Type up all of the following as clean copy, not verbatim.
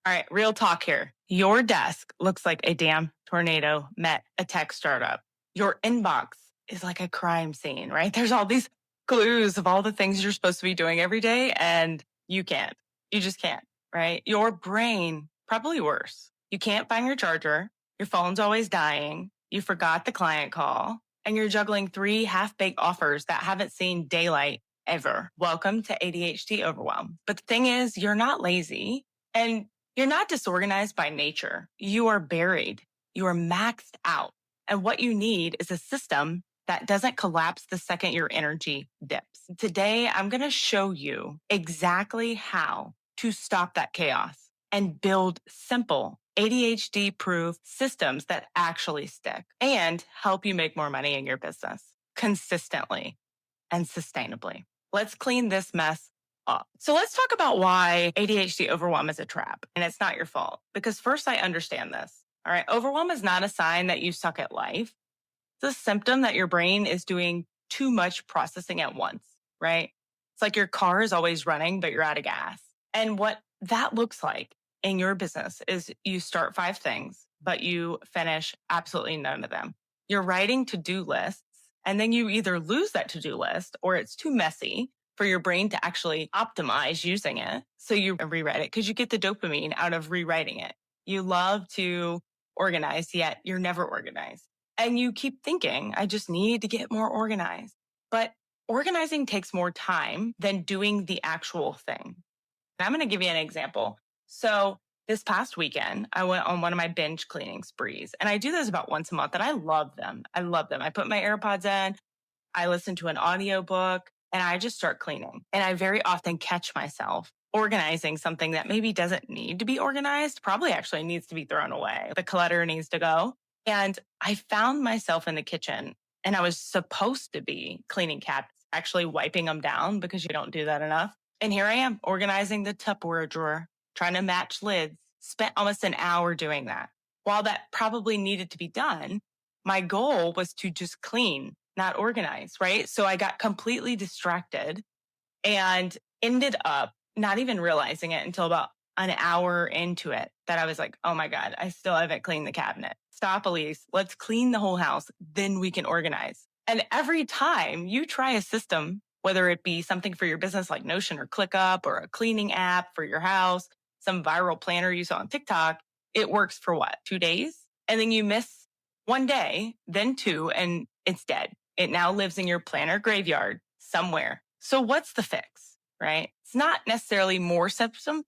All right, real talk here. Your desk looks like a damn tornado met a tech startup. Your inbox is like a crime scene, right? There's all these clues of all the things you're supposed to be doing every day, and you can't. You just can't, right? Your brain, probably worse. You can't find your charger. Your phone's always dying. You forgot the client call, and you're juggling three half baked offers that haven't seen daylight ever. Welcome to ADHD Overwhelm. But the thing is, you're not lazy. And you're not disorganized by nature. You are buried. You are maxed out. And what you need is a system that doesn't collapse the second your energy dips. Today, I'm going to show you exactly how to stop that chaos and build simple ADHD proof systems that actually stick and help you make more money in your business consistently and sustainably. Let's clean this mess up. So let's talk about why ADHD overwhelm is a trap and it's not your fault. Because first, I understand this. All right. Overwhelm is not a sign that you suck at life. It's a symptom that your brain is doing too much processing at once, right? It's like your car is always running, but you're out of gas. And what that looks like in your business is you start five things, but you finish absolutely none of them. You're writing to-do lists, and then you either lose that to-do list or it's too messy for your brain to actually optimize using it. So you rewrite it because you get the dopamine out of rewriting it. You love to organize, yet you're never organized. And you keep thinking, I just need to get more organized. But organizing takes more time than doing the actual thing. And I'm going to give you an example. So this past weekend, I went on one of my binge cleaning sprees. And I do this about once a month, and I love them. I love them. I put my AirPods in, I listen to an audiobook, and I just start cleaning. And I very often catch myself organizing something that maybe doesn't need to be organized, probably actually needs to be thrown away. The clutter needs to go. And I found myself in the kitchen, and I was supposed to be cleaning cabinets, actually wiping them down because you don't do that enough. And here I am organizing the Tupperware drawer, trying to match lids. Spent almost an hour doing that. While that probably needed to be done, my goal was to just clean, not organize, right? So I got completely distracted and ended up not even realizing it until about an hour into it that I was like, oh my God, I still haven't cleaned the cabinet. Stop, Elise. Let's clean the whole house. Then we can organize. And every time you try a system, whether it be something for your business like Notion or ClickUp or a cleaning app for your house, some viral planner you saw on TikTok, it works for what, 2 days? And then you miss one day, then two, and it's dead. It now lives in your planner graveyard somewhere. So what's the fix, right? It's not necessarily more systems.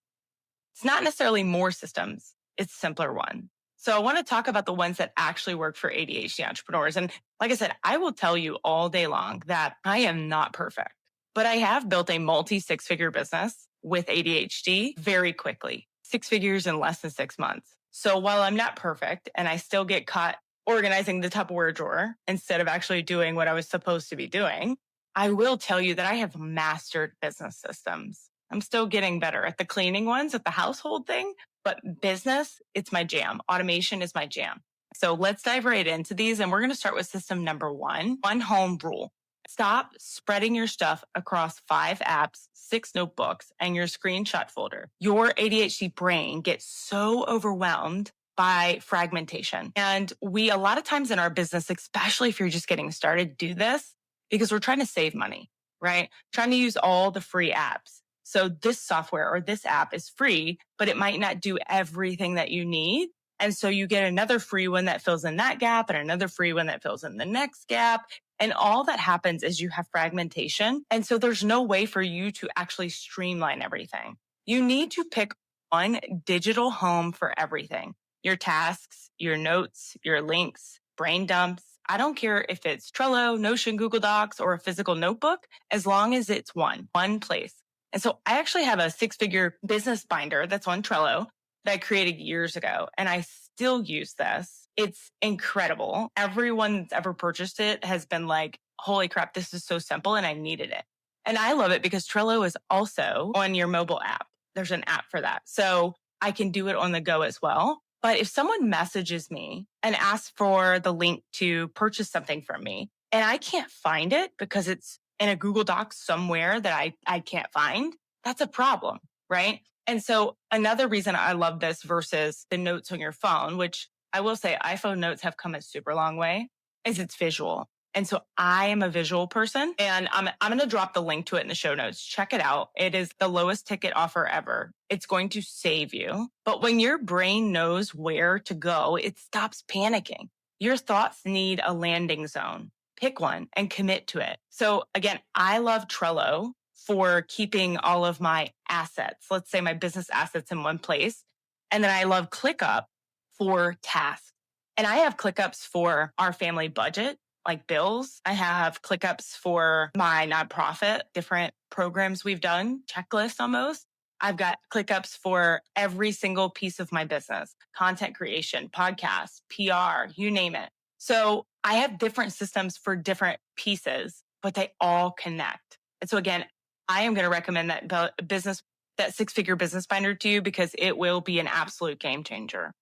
It's not necessarily more systems. It's simpler one. So I want to talk about the ones that actually work for ADHD entrepreneurs. And like I said, I will tell you all day long that I am not perfect, but I have built a multi six-figure business with ADHD very quickly, six figures in less than 6 months. So while I'm not perfect and I still get caught organizing the Tupperware drawer instead of actually doing what I was supposed to be doing, I will tell you that I have mastered business systems. I'm still getting better at the cleaning ones, at the household thing, but business, it's my jam. Automation is my jam. So let's dive right into these. And we're going to start with system number one home rule. Stop spreading your stuff across 5 apps, 6 notebooks, and your screenshot folder. Your ADHD brain gets so overwhelmed by fragmentation. And we, a lot of times in our business, especially if you're just getting started, do this because we're trying to save money, right? Trying to use all the free apps. So this software or this app is free, but it might not do everything that you need. And so you get another free one that fills in that gap and another free one that fills in the next gap. And all that happens is you have fragmentation. And so there's no way for you to actually streamline everything. You need to pick one digital home for everything. Your tasks, your notes, your links, brain dumps. I don't care if it's Trello, Notion, Google Docs, or a physical notebook, as long as it's one place. And so I actually have a 6-figure business binder that's on Trello that I created years ago, and I still use this. It's incredible. Everyone that's ever purchased it has been like, holy crap, this is so simple, and I needed it. And I love it because Trello is also on your mobile app. There's an app for that. So I can do it on the go as well. But if someone messages me and asks for the link to purchase something from me, and I can't find it because it's in a Google Doc somewhere that I can't find, that's a problem, right? And so another reason I love this versus the notes on your phone, which I will say iPhone notes have come a super long way, is it's visual. And so I am a visual person, and I'm going to drop the link to it in the show notes. Check it out. It is the lowest ticket offer ever. It's going to save you. But when your brain knows where to go, it stops panicking. Your thoughts need a landing zone. Pick one and commit to it. So again, I love Trello for keeping all of my assets, let's say my business assets in one place. And then I love ClickUp for tasks. And I have ClickUps for our family budget, like bills. I have ClickUps for my nonprofit, different programs we've done, checklists almost. I've got ClickUps for every single piece of my business, content creation, podcasts, PR, you name it. So I have different systems for different pieces, but they all connect. And so again, I am going to recommend that six-figure business binder to you because it will be an absolute game changer.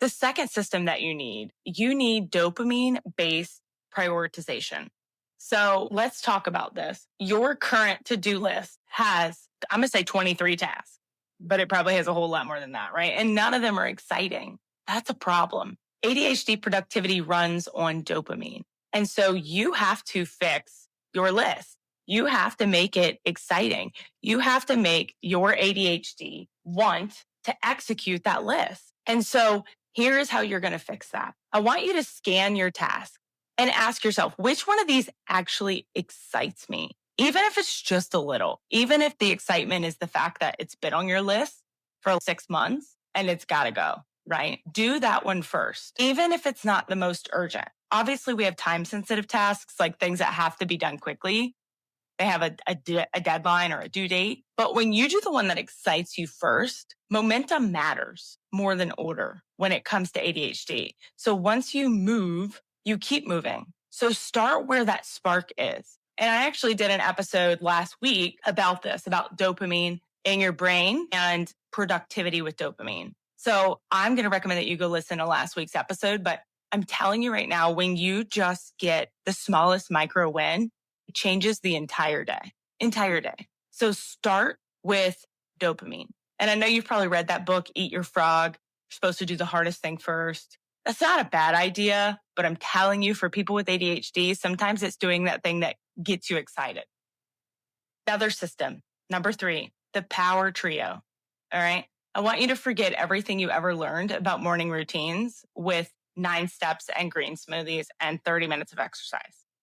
The second system that you need dopamine-based prioritization. So let's talk about this. Your current to-do list has, I'm going to say 23 tasks, but it probably has a whole lot more than that, right? And none of them are exciting. That's a problem. ADHD productivity runs on dopamine. And so you have to fix your list. You have to make it exciting. You have to make your ADHD want to execute that list. And so here's how you're going to fix that. I want you to scan your task and ask yourself, which one of these actually excites me? Even if it's just a little, even if the excitement is the fact that it's been on your list for 6 months and it's got to go, right? Do that one first, even if it's not the most urgent. Obviously, we have time sensitive tasks, like things that have to be done quickly. They have a deadline or a due date. But when you do the one that excites you first, momentum matters more than order when it comes to ADHD. So once you move, you keep moving. So start where that spark is. And I actually did an episode last week about this, about dopamine in your brain and productivity with dopamine. So I'm going to recommend that you go listen to last week's episode. But I'm telling you right now, when you just get the smallest micro win, changes the entire day. So start with dopamine. And I know you've probably read that book, Eat Your Frog. You're supposed to do the hardest thing first. That's not a bad idea, but I'm telling you, for people with ADHD, sometimes it's doing that thing that gets you excited. Another system, number 3, the power trio. All right. I want you to forget everything you ever learned about morning routines with 9 steps and green smoothies and 30 minutes of exercise.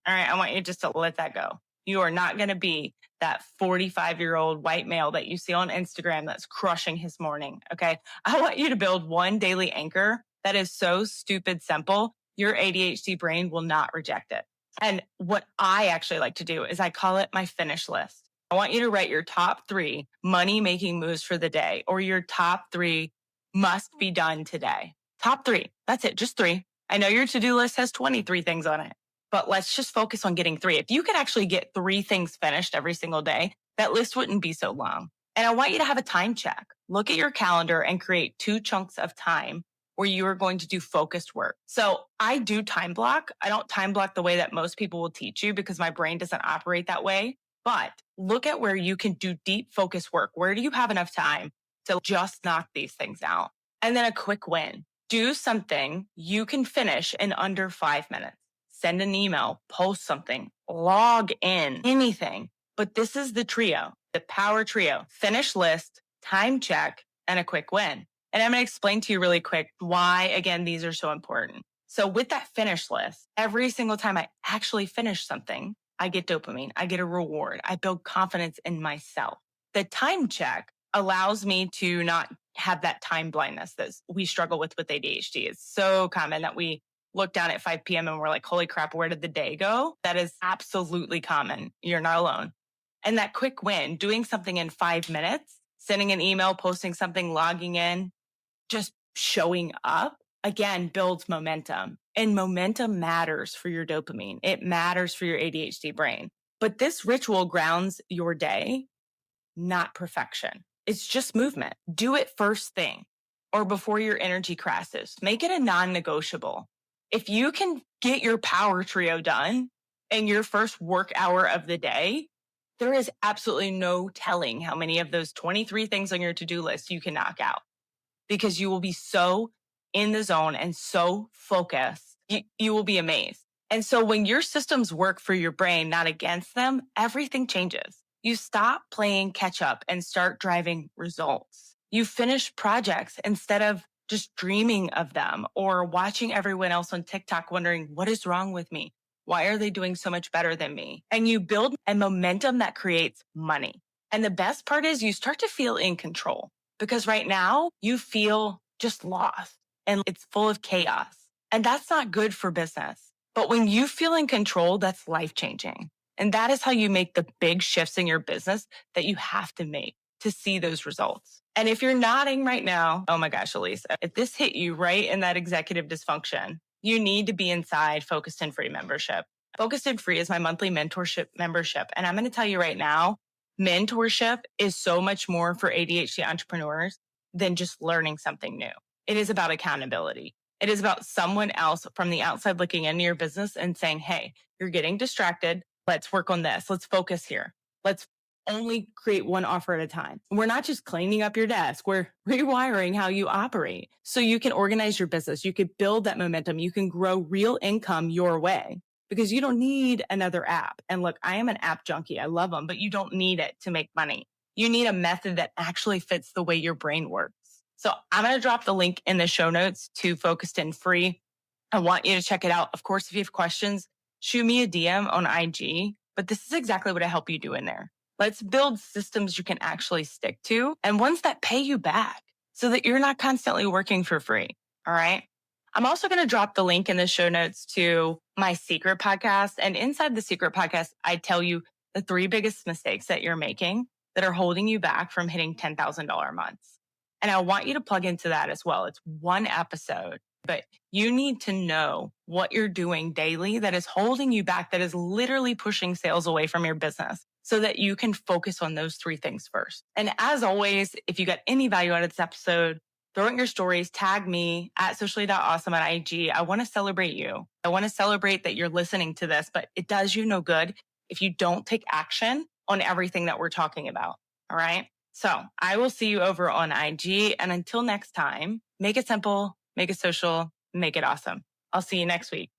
All right. I want you just to let that go. You are not going to be that 45-year-old white male that you see on Instagram that's crushing his morning. Okay. I want you to build one daily anchor that is so stupid simple, your ADHD brain will not reject it. And what I actually like to do is I call it my finish list. I want you to write your top 3 money-making moves for the day, or your top 3 must be done today. Top 3. That's it. Just 3. I know your to-do list has 23 things on it, but let's just focus on getting 3. If you could actually get 3 things finished every single day, that list wouldn't be so long. And I want you to have a time check. Look at your calendar and create 2 chunks of time where you are going to do focused work. So I do time block. I don't time block the way that most people will teach you because my brain doesn't operate that way. But look at where you can do deep focus work. Where do you have enough time to just knock these things out? And then a quick win. Do something you can finish in under 5 minutes. Send an email, post something, log in, anything. But this is the trio, the power trio: finish list, time check, and a quick win. And I'm going to explain to you really quick why, again, these are so important. So with that finish list, every single time I actually finish something, I get dopamine, I get a reward, I build confidence in myself. The time check allows me to not have that time blindness that we struggle with ADHD. It's so common that we look down at 5 p.m. and we're like, holy crap, where did the day go? That is absolutely common. You're not alone. And that quick win, doing something in 5 minutes, sending an email, posting something, logging in, just showing up, again, builds momentum. And momentum matters for your dopamine. It matters for your ADHD brain. But this ritual grounds your day, not perfection. It's just movement. Do it first thing or before your energy crashes. Make it a non-negotiable. If you can get your power trio done in your first work hour of the day, There is absolutely no telling how many of those 23 things on your to-do list you can knock out because you will be so in the zone and so focused. You will be amazed. And so when your systems work for your brain, not against them, everything changes. You stop playing catch up and start driving results. You finish projects instead of just dreaming of them or watching everyone else on TikTok wondering, what is wrong with me? Why are they doing so much better than me? And you build a momentum that creates money. And the best part is you start to feel in control because right now you feel just lost and it's full of chaos. And that's not good for business. But when you feel in control, that's life changing. And that is how you make the big shifts in your business that you have to make to see those results. And if you're nodding right now, oh my gosh, Elise, if this hit you right in that executive dysfunction, you need to be inside Focused and Free membership. Focused and Free is my monthly mentorship membership. And I'm going to tell you right now, mentorship is so much more for ADHD entrepreneurs than just learning something new. It is about accountability. It is about someone else from the outside looking into your business and saying, hey, you're getting distracted. Let's work on this. Let's focus here. Let's only create one offer at a time. We're not just cleaning up your desk. We're rewiring how you operate so you can organize your business. You can build that momentum. You can grow real income your way because you don't need another app. And look, I am an app junkie. I love them, but you don't need it to make money. You need a method that actually fits the way your brain works. So I'm going to drop the link in the show notes to Focused and Free. I want you to check it out. Of course, if you have questions, shoot me a DM on IG, but this is exactly what I help you do in there. Let's build systems you can actually stick to and ones that pay you back so that you're not constantly working for free. All right. I'm also going to drop the link in the show notes to my secret podcast. And inside the secret podcast, I tell you the 3 biggest mistakes that you're making that are holding you back from hitting $10,000 months. And I want you to plug into that as well. It's one episode, but you need to know what you're doing daily that is holding you back, that is literally pushing sales away from your business so that you can focus on those 3 things first. And as always, if you got any value out of this episode, throw in your stories, tag me at socially.awesome at IG. I want to celebrate you. I want to celebrate that you're listening to this, but it does you no good if you don't take action on everything that we're talking about. All right. So I will see you over on IG. And until next time, make it simple, make it social, make it awesome. I'll see you next week.